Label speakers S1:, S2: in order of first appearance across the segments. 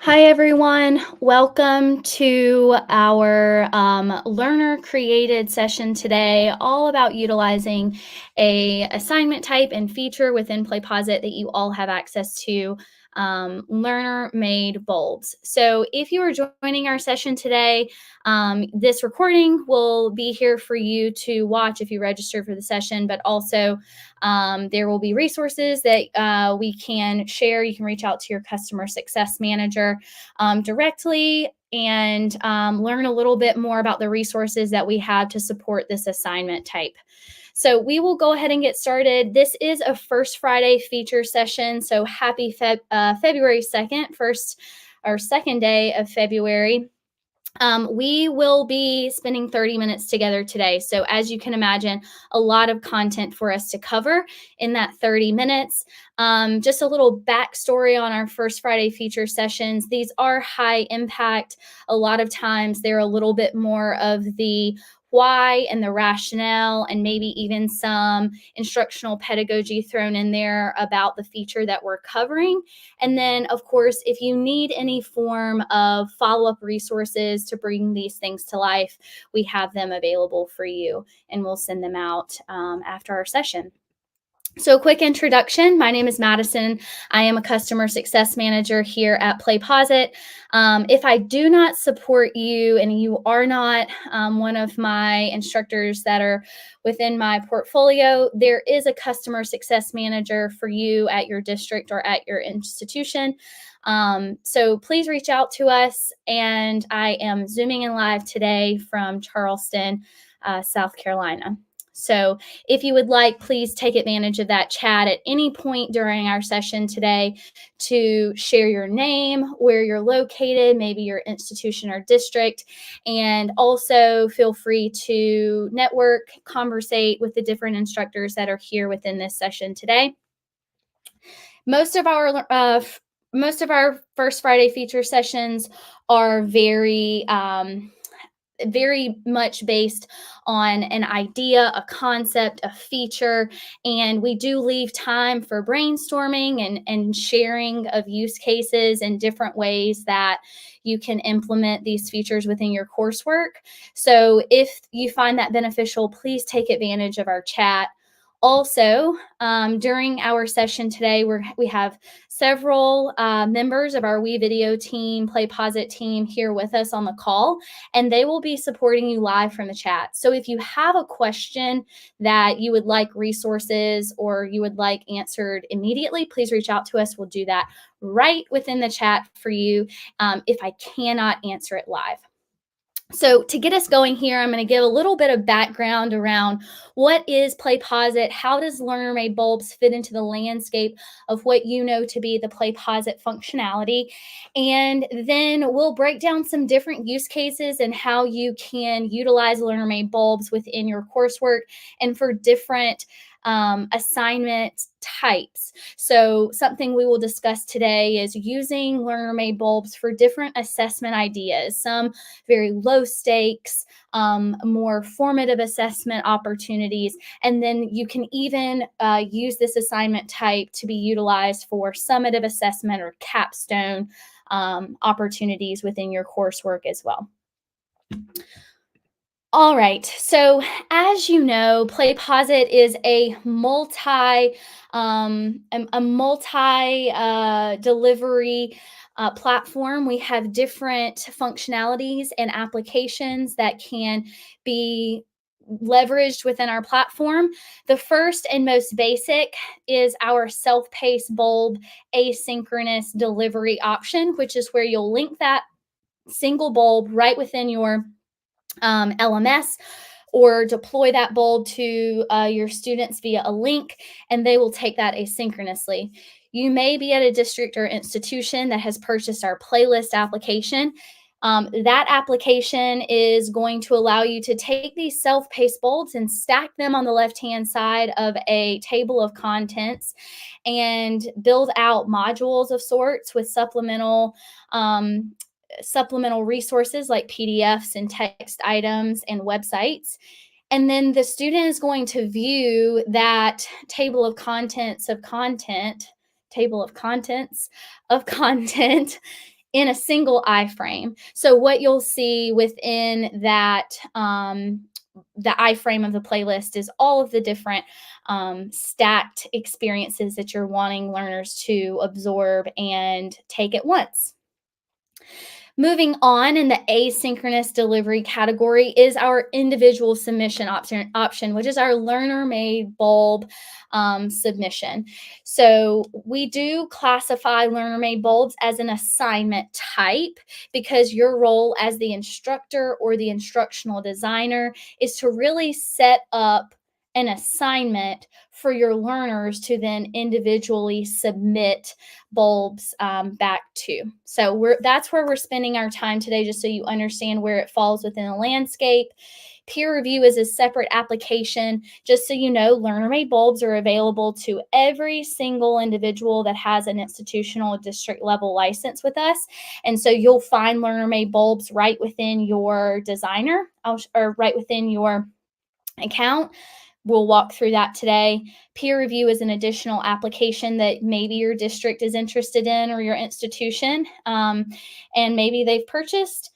S1: Hi, everyone. Welcome to our learner created session today, all about utilizing a assignment type and feature within PlayPosit that you all have access to, learner made bulbs. So if you are joining our session today, this recording will be here for you to watch if you registered for the session, but also there will be resources that we can share. You can reach out to your customer success manager directly and learn a little bit more about the resources that we have to support this assignment type. So we will go ahead and get started. This is a First Friday feature session. So happy February 2nd, first or second day of February. We will be spending 30 minutes together today. So, as you can imagine, a lot of content for us to cover in that 30 minutes. Just a little backstory on our First Friday feature sessions. These are high impact. A lot of times, they're a little bit more of the why and the rationale, and maybe even some instructional pedagogy thrown in there about the feature that we're covering. And then, of course, if you need any form of follow up resources to bring these things to life, we have them available for you and we'll send them out after our session. So, quick introduction. My name is Madison. I am a customer success manager here at PlayPosit. If I do not support you and you are not one of my instructors that are within my portfolio, there is a customer success manager for you at your district or at your institution. So please reach out to us. And I am Zooming in live today from Charleston, South Carolina. So if you would like, please take advantage of that chat at any point during our session today to share your name, where you're located, maybe your institution or district, and also feel free to network, conversate with the different instructors that are here within this session today. Most of our First Friday feature sessions are very much based on an idea, a concept, a feature, and we do leave time for brainstorming and sharing of use cases and different ways that you can implement these features within your coursework. So if you find that beneficial, please take advantage of our chat. Also, during our session today, we have several members of our WeVideo team, PlayPosit team here with us on the call, and they will be supporting you live from the chat. So if you have a question that you would like resources or you would like answered immediately, please reach out to us. We'll do that right within the chat for you if I cannot answer it live. So to get us going here, I'm going to give a little bit of background around what is PlayPosit, how does learner made bulbs fit into the landscape of what you know to be the PlayPosit functionality, and then we'll break down some different use cases and how you can utilize learner made bulbs within your coursework and for different assignment types. So something we will discuss today is using learner made bulbs for different assessment ideas, some very low stakes, more formative assessment opportunities. And then you can even use this assignment type to be utilized for summative assessment or capstone opportunities within your coursework as well. All right. So, as you know, PlayPosit is a multi delivery platform. We have different functionalities and applications that can be leveraged within our platform. The first and most basic is our self-paced bulb asynchronous delivery option, which is where you'll link that single bulb right within your LMS, or deploy that bulb to your students via a link, and they will take that asynchronously. You may be at a district or institution that has purchased our playlist application. That application is going to allow you to take these self-paced bulbs and stack them on the left-hand side of a table of contents and build out modules of sorts with supplemental resources like PDFs and text items and websites. And then the student is going to view that table of contents of content in a single iframe. So what you'll see within that the iframe of the playlist is all of the different stacked experiences that you're wanting learners to absorb and take at once. Moving on, in the asynchronous delivery category is our individual submission option, which is our learner-made bulb submission. So we do classify learner-made bulbs as an assignment type because your role as the instructor or the instructional designer is to really set up an assignment for your learners to then individually submit bulbs back to. So that's where we're spending our time today, just so you understand where it falls within the landscape. Peer review is a separate application. Just so you know, learner-made bulbs are available to every single individual that has an institutional district level license with us. And so you'll find learner-made bulbs right within your designer or right within your account. We'll walk through that today. Peer review is an additional application that maybe your district is interested in or your institution, and maybe they've purchased.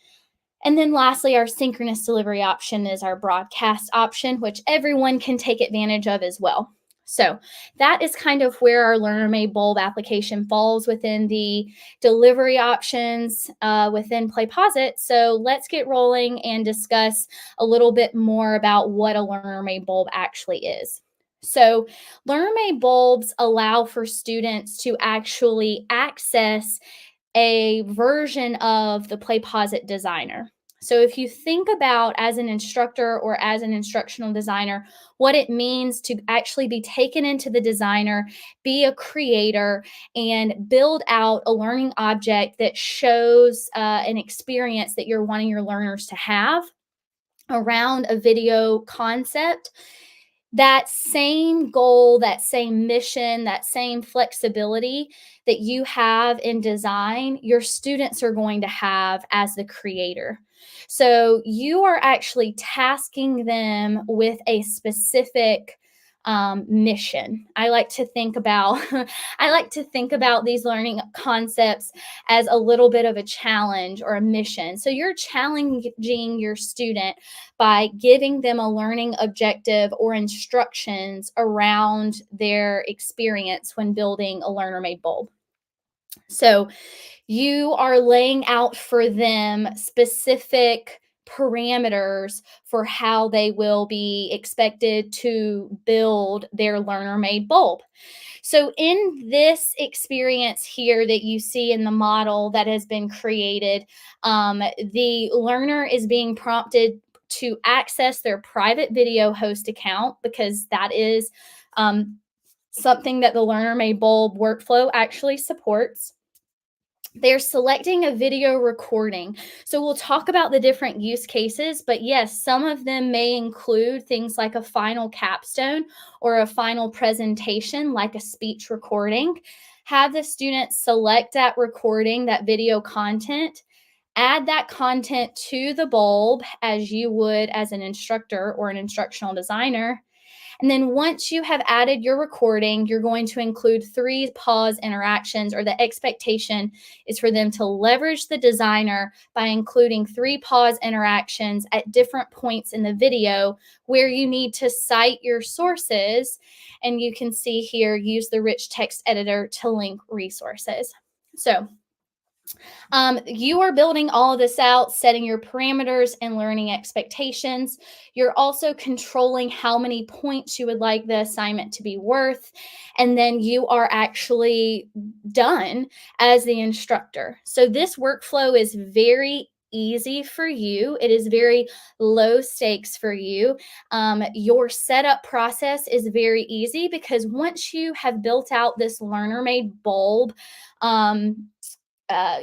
S1: And then lastly, our synchronous delivery option is our broadcast option, which everyone can take advantage of as well. So that is kind of where our learner-made bulb application falls within the delivery options within PlayPosit. So let's get rolling and discuss a little bit more about what a learner-made bulb actually is. So learner-made bulbs allow for students to actually access a version of the PlayPosit designer. So if you think about, as an instructor or as an instructional designer, what it means to actually be taken into the designer, be a creator, and build out a learning object that shows an experience that you're wanting your learners to have around a video concept, that same goal, that same mission, that same flexibility that you have in design, your students are going to have as the creator. So you are actually tasking them with a specific mission. I like to think about these learning concepts as a little bit of a challenge or a mission. So you're challenging your student by giving them a learning objective or instructions around their experience when building a learner-made bulb. So you are laying out for them specific parameters for how they will be expected to build their learner-made bulb. So in this experience here that you see in the model that has been created, the learner is being prompted to access their private video host account, because that is something that the learner-made bulb workflow actually supports. They're selecting a video recording. So we'll talk about the different use cases, but yes, some of them may include things like a final capstone or a final presentation, like a speech recording. Have the students select that recording, that video content, add that content to the bulb as you would as an instructor or an instructional designer. And then once you have added your recording, you're going to include 3 pause interactions, or the expectation is for them to leverage the designer by including 3 pause interactions at different points in the video where you need to cite your sources. And you can see here, use the rich text editor to link resources. So you are building all of this out, setting your parameters and learning expectations. You're also controlling how many points you would like the assignment to be worth. And then you are actually done as the instructor. So this workflow is very easy for you. It is very low stakes for you. Your setup process is very easy because once you have built out this learner-made bulb,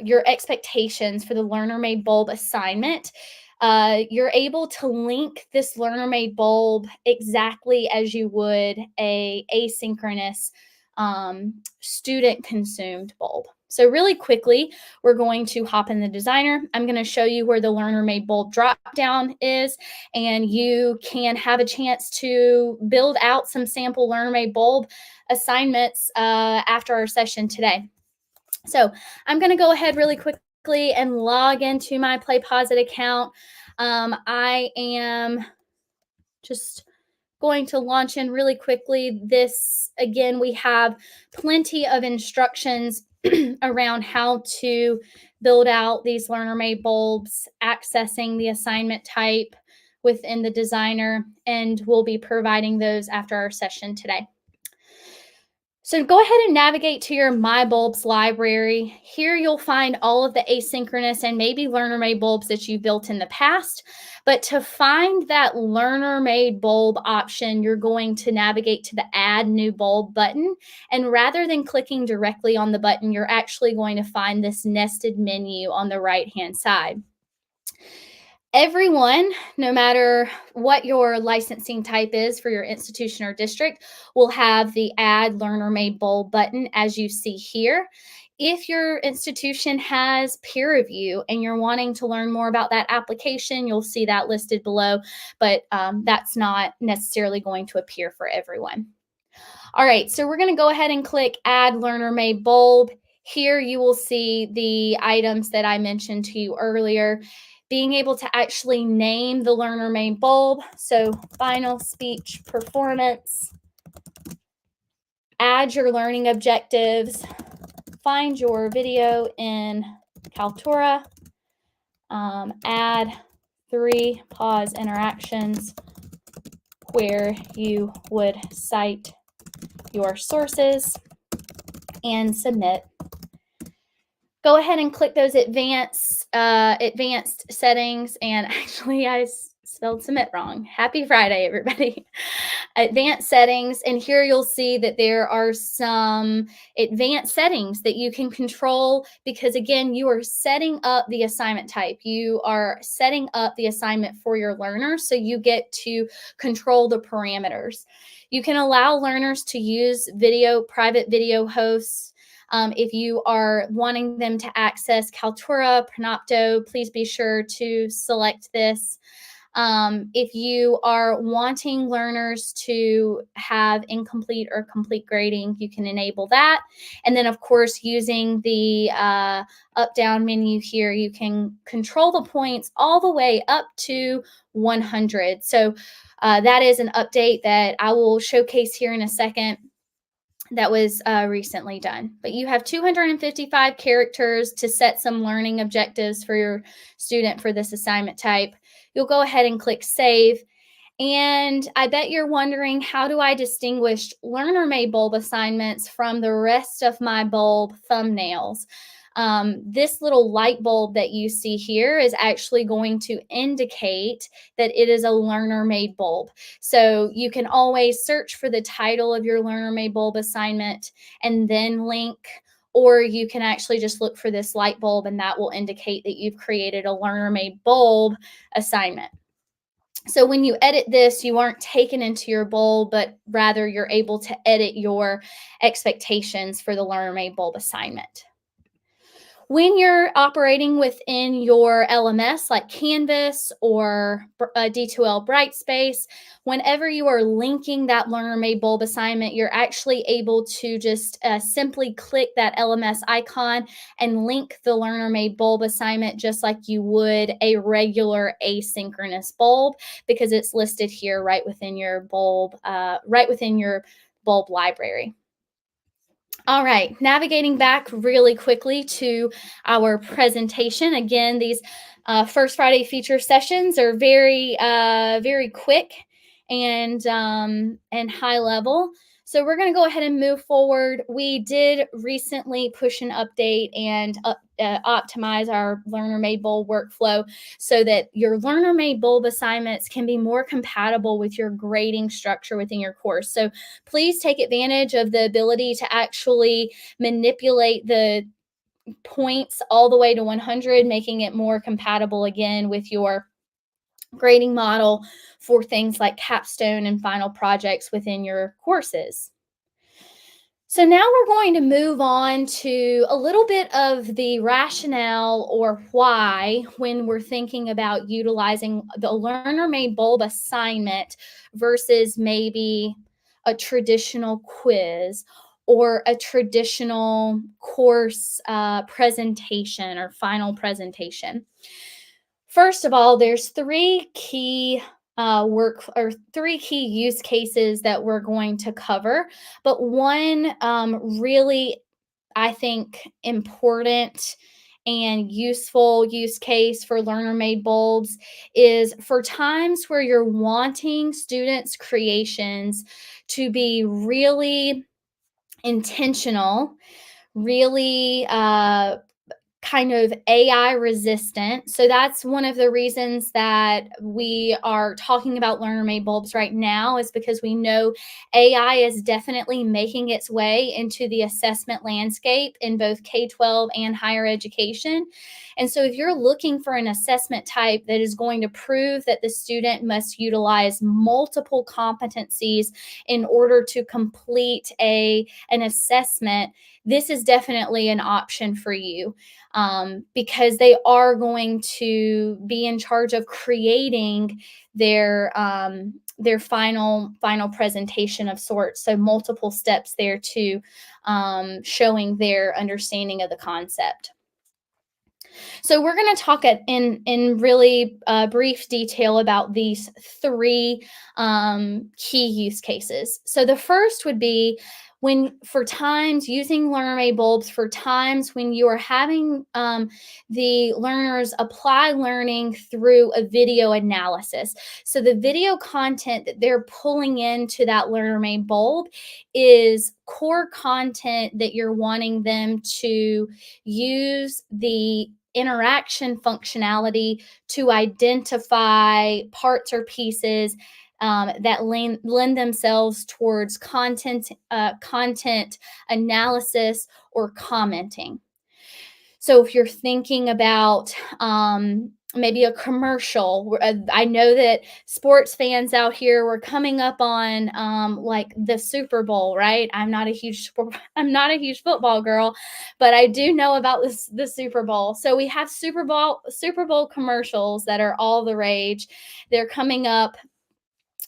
S1: your expectations for the learner-made bulb assignment, you're able to link this learner-made bulb exactly as you would a asynchronous student-consumed bulb. So really quickly, we're going to hop in the designer. I'm going to show you where the learner-made bulb drop-down is, and you can have a chance to build out some sample learner-made bulb assignments after our session today. So I'm going to go ahead really quick and log into my PlayPosit account. I am just going to launch in really quickly. This, again, we have plenty of instructions around how to build out these learner-made bulbs, accessing the assignment type within the designer, and we'll be providing those after our session today. So go ahead and navigate to your My Bulbs library. Here you'll find all of the asynchronous and maybe learner-made bulbs that you've built in the past. But to find that learner-made bulb option, you're going to navigate to the Add New Bulb button. And rather than clicking directly on the button, you're actually going to find this nested menu on the right-hand side. Everyone, no matter what your licensing type is for your institution or district, will have the Add Learner Made Bulb button as you see here. If your institution has peer review and you're wanting to learn more about that application, you'll see that listed below, but that's not necessarily going to appear for everyone. All right, so we're going to go ahead and click Add Learner Made Bulb. Here you will see the items that I mentioned to you earlier. Being able to actually name the learner made bulb. So final speech performance, add your learning objectives, find your video in Kaltura, add 3 pause interactions where you would cite your sources, and submit. Go ahead and click those advanced settings, and actually I spelled submit wrong. Happy Friday, everybody. Advanced settings, and here you'll see that there are some advanced settings that you can control because, again, you are setting up the assignment type. You are setting up the assignment for your learners, so you get to control the parameters. You can allow learners to use private video hosts. If you are wanting them to access Kaltura, Pronopto, please be sure to select this. If you are wanting learners to have incomplete or complete grading, you can enable that. And then, of course, using the up-down menu here, you can control the points all the way up to 100. So that is an update that I will showcase here in a second. That was recently done. But you have 255 characters to set some learning objectives for your student for this assignment type. You'll go ahead and click Save. And I bet you're wondering, how do I distinguish learner-made bulb assignments from the rest of my bulb thumbnails? This little light bulb that you see here is actually going to indicate that it is a learner-made bulb. So you can always search for the title of your learner-made bulb assignment and then link, or you can actually just look for this light bulb and that will indicate that you've created a learner-made bulb assignment. So when you edit this, you aren't taken into your bulb, but rather you're able to edit your expectations for the learner-made bulb assignment. When you're operating within your LMS like Canvas or D2L Brightspace, whenever you are linking that learner-made bulb assignment, you're actually able to just simply click that LMS icon and link the learner-made bulb assignment just like you would a regular asynchronous bulb, because it's listed here right within your bulb library. All right, navigating back really quickly to our presentation. Again, these First Friday feature sessions are very quick and high level. So we're going to go ahead and move forward. We did recently push an update and optimize our learner-made bulb workflow so that your learner-made bulb assignments can be more compatible with your grading structure within your course. So please take advantage of the ability to actually manipulate the points all the way to 100, making it more compatible again with your grading model for things like capstone and final projects within your courses. So now we're going to move on to a little bit of the rationale or why when we're thinking about utilizing the learner-made bulb assignment versus maybe a traditional quiz or a traditional course presentation or final presentation? First of all, there's three key use cases that we're going to cover, but one really, I think, important and useful use case for learner made bulbs is for times where you're wanting students' creations to be really intentional, really kind of AI resistant. So that's one of the reasons that we are talking about learner made bulbs right now, is because we know AI is definitely making its way into the assessment landscape in both K-12 and higher education. And so if you're looking for an assessment type that is going to prove that the student must utilize multiple competencies in order to complete an assessment, this is definitely an option for you, because they are going to be in charge of creating their final presentation of sorts. So multiple steps there to showing their understanding of the concept. So we're going to talk in really brief detail about these three key use cases. So the first would be when, for times using learner made bulbs, for times when you are having the learners apply learning through a video analysis. So the video content that they're pulling into that learner made bulb is core content that you're wanting them to use the interaction functionality to identify parts or pieces that lend themselves towards content analysis or commenting. So if you're thinking about maybe a commercial, I know that sports fans out here, were coming up on like the Super Bowl, right? I'm not a huge football girl, but I do know about the Super Bowl. So we have Super Bowl commercials that are all the rage. They're coming up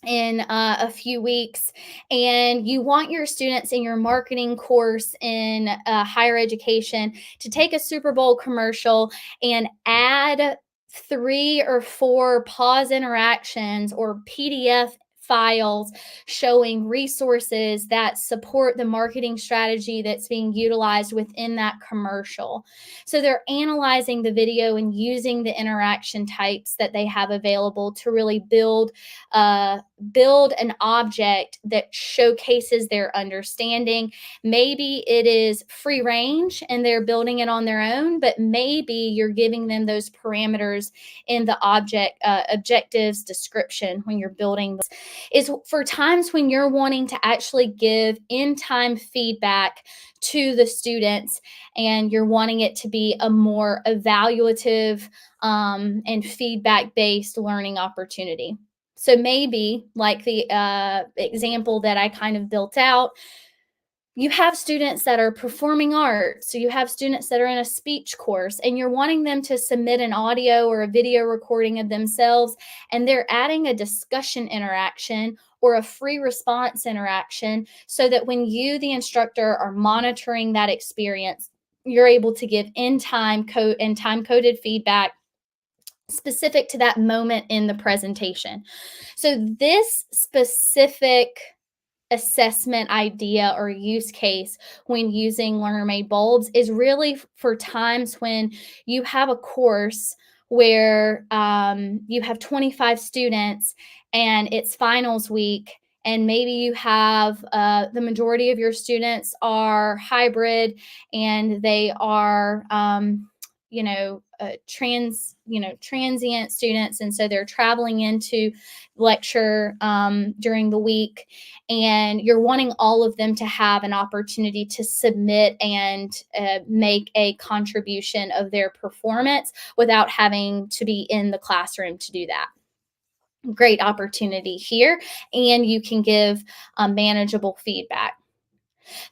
S1: in a few weeks, and you want your students in your marketing course in higher education to take a Super Bowl commercial and add 3 or 4 pause interactions or PDF files showing resources that support the marketing strategy that's being utilized within that commercial. So they're analyzing the video and using the interaction types that they have available to really build an object that showcases their understanding. Maybe it is free range and they're building it on their own, but maybe you're giving them those parameters in the objectives description when you're building. Is for times when you're wanting to actually give in-time feedback to the students and you're wanting it to be a more evaluative and feedback-based learning opportunity. So maybe, like the example that I kind of built out, you have students that are performing arts. So you have students that are in a speech course and you're wanting them to submit an audio or a video recording of themselves, and they're adding a discussion interaction or a free response interaction so that when you, the instructor, are monitoring that experience, you're able to give time coded feedback specific to that moment in the presentation. So this specific assessment idea or use case when using learner made bulbs is really for times when you have a course where you have 25 students and it's finals week, and maybe you have the majority of your students are hybrid and they are transient students, and so they're traveling into lecture during the week, and you're wanting all of them to have an opportunity to submit and make a contribution of their performance without having to be in the classroom to do that. Great opportunity here, and you can give manageable feedback.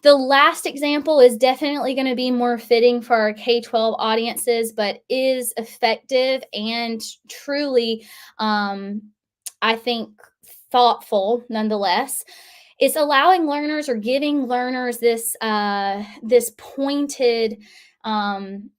S1: The last example is definitely going to be more fitting for our K-12 audiences, but is effective and truly, I think, thoughtful nonetheless. It's allowing learners or giving learners this pointed um,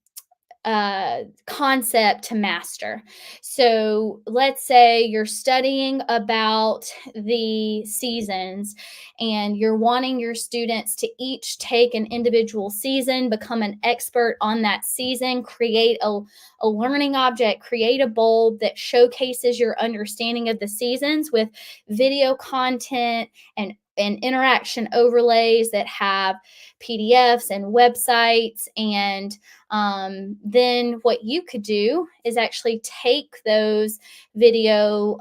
S1: concept to master. So let's say you're studying about the seasons and you're wanting your students to each take an individual season, become an expert on that season, create a learning object, create a bulb that showcases your understanding of the seasons with video content and interaction overlays that have PDFs and websites. And then what you could do is actually take those video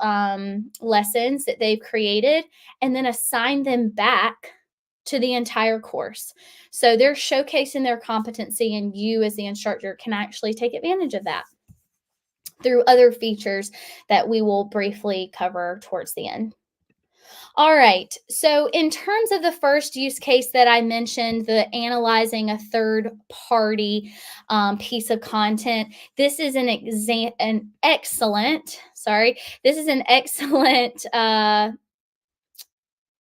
S1: lessons that they've created and then assign them back to the entire course. So they're showcasing their competency, and you, as the instructor, can actually take advantage of that through other features that we will briefly cover towards the end. All right. So, in terms of the first use case that I mentioned, the analyzing a third party piece of content, this is an excellent, sorry, this is an excellent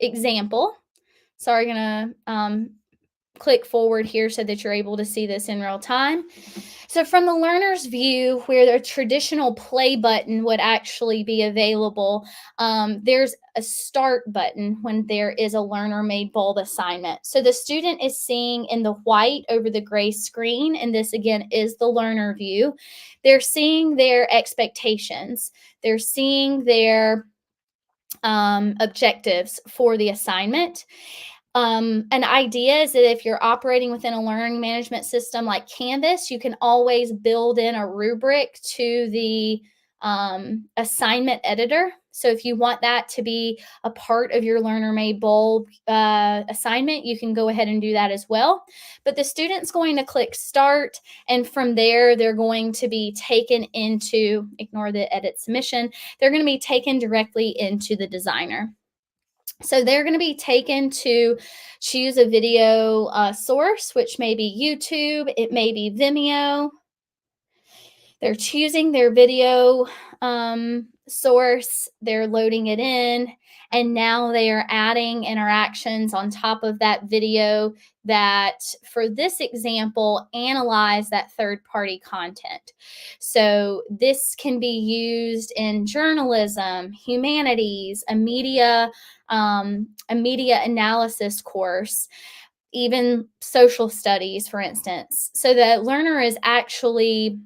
S1: example. Sorry, gonna click forward here so that you're able to see this in real time. So from the learner's view, where the traditional play button would actually be available, there's a start button when there is a learner-made bulb assignment. So the student is seeing in the white over the gray screen, and this again is the learner view. They're seeing their expectations. They're seeing their objectives for the assignment. An idea is that if you're operating within a learning management system like Canvas, you can always build in a rubric to the assignment editor. So if you want that to be a part of your learner-made bulb assignment, you can go ahead and do that as well. But the student's going to click start, and from there, they're going to be taken into, ignore the edit submission, they're going to be taken directly into the designer. So they're going to be taken to choose a video source, which may be YouTube, it may be Vimeo. They're choosing their video source, they're loading it in, and now they are adding interactions on top of that video that, for this example, analyze that third-party content. So this can be used in journalism, humanities, a media analysis course, even social studies, for instance. So the learner is actually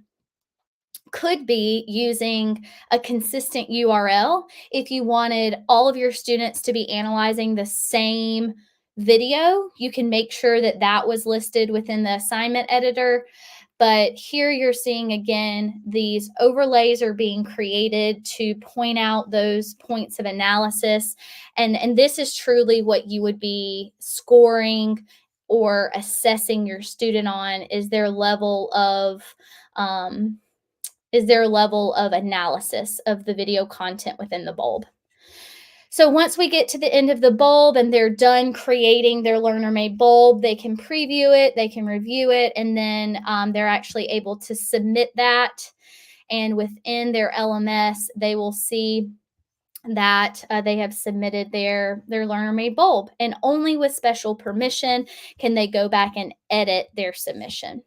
S1: could be using a consistent URL. If you wanted all of your students to be analyzing the same video, you can make sure that that was listed within the assignment editor. But here you're seeing again, these overlays are being created to point out those points of analysis. And this is truly what you would be scoring or assessing your student on, is their level of analysis of the video content within the bulb. So once we get to the end of the bulb and they're done creating their learner-made bulb, they can preview it, they can review it, and then they're actually able to submit that. And within their LMS, they will see that they have submitted their learner-made bulb. And only with special permission can they go back and edit their submission.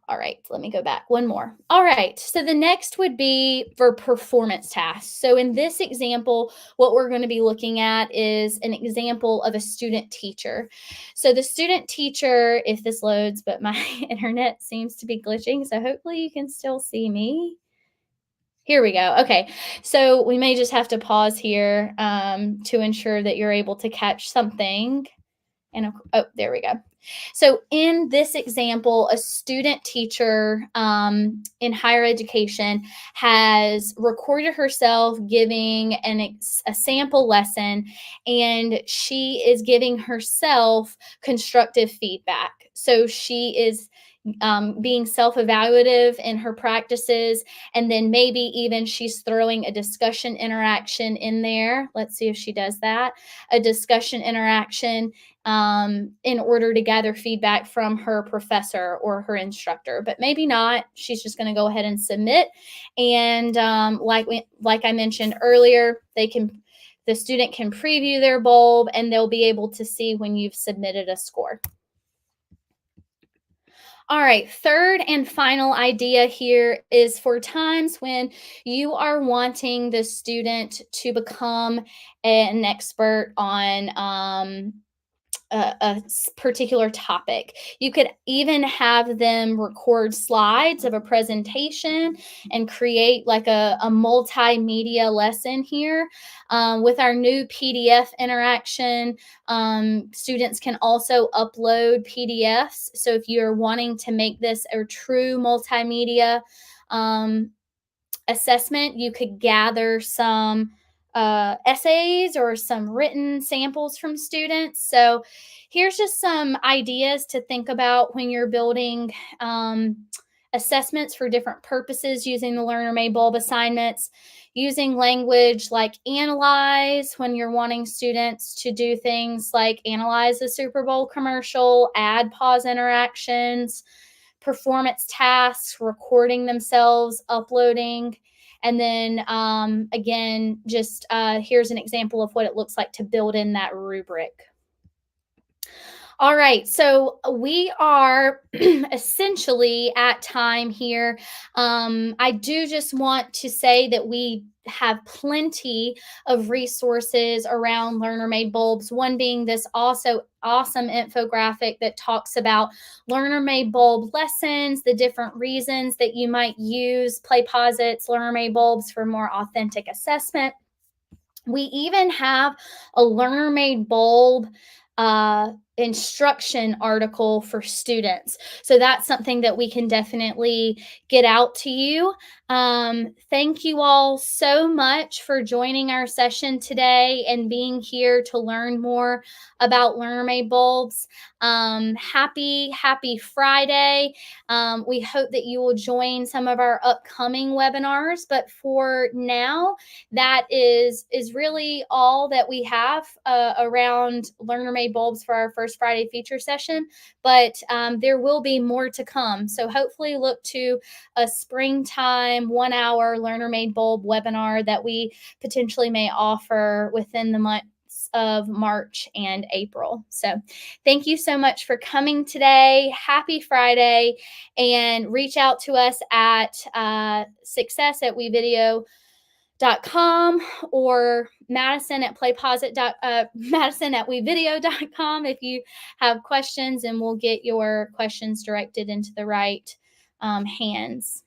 S1: All right, let me go back one more. All right, so the next would be for performance tasks. So in this example, what we're going to be looking at is an example of a student teacher. So the student teacher, if this loads, but my internet seems to be glitching, so hopefully you can still see me. Here we go. Okay, so we may just have to pause here to ensure that you're able to catch something. And oh, there we go. So in this example, a student teacher in higher education has recorded herself giving a sample lesson, and she is giving herself constructive feedback. So she is being self-evaluative in her practices, and then maybe even she's throwing a discussion interaction in there. Let's see if she does that. A discussion interaction in order to gather feedback from her professor or her instructor, but maybe not. She's just going to go ahead and submit. And like I mentioned earlier, they can The student can preview their bulb and they'll be able to see when you've submitted a score. All right, third and final idea here is for times when you are wanting the student to become an expert on a particular topic. You could even have them record slides of a presentation and create like a multimedia lesson here. With our new PDF interaction, students can also upload PDFs. So if you're wanting to make this a true multimedia assessment, you could gather some essays or some written samples from students. So here's just some ideas to think about when you're building assessments for different purposes using the learner made bulb assignments. Using language like analyze when you're wanting students to do things like analyze a Super Bowl commercial, add pause interactions, performance tasks, recording themselves, uploading. And then again, just here's an example of what it looks like to build in that rubric. All right, so we are essentially at time here. I do just want to say that we have plenty of resources around learner made bulbs, one being this also awesome infographic that talks about learner made bulb lessons, the different reasons that you might use PlayPosit's learner made bulbs for more authentic assessment. We even have a learner made bulb instruction article for students. So that's something that we can definitely get out to you. Thank you all so much for joining our session today and being here to learn more about learner made bulbs. Happy Friday. We hope that you will join some of our upcoming webinars, but for now, that is really all that we have around learner made bulbs for our first Friday feature session, but there will be more to come. So hopefully look to a springtime 1 hour learner made bulb webinar that we potentially may offer within the months of March and April. So thank you so much for coming today. Happy Friday, and reach out to us at success@wevideo.com or Madison at Madison at wevideo.com if you have questions, and we'll get your questions directed into the right hands.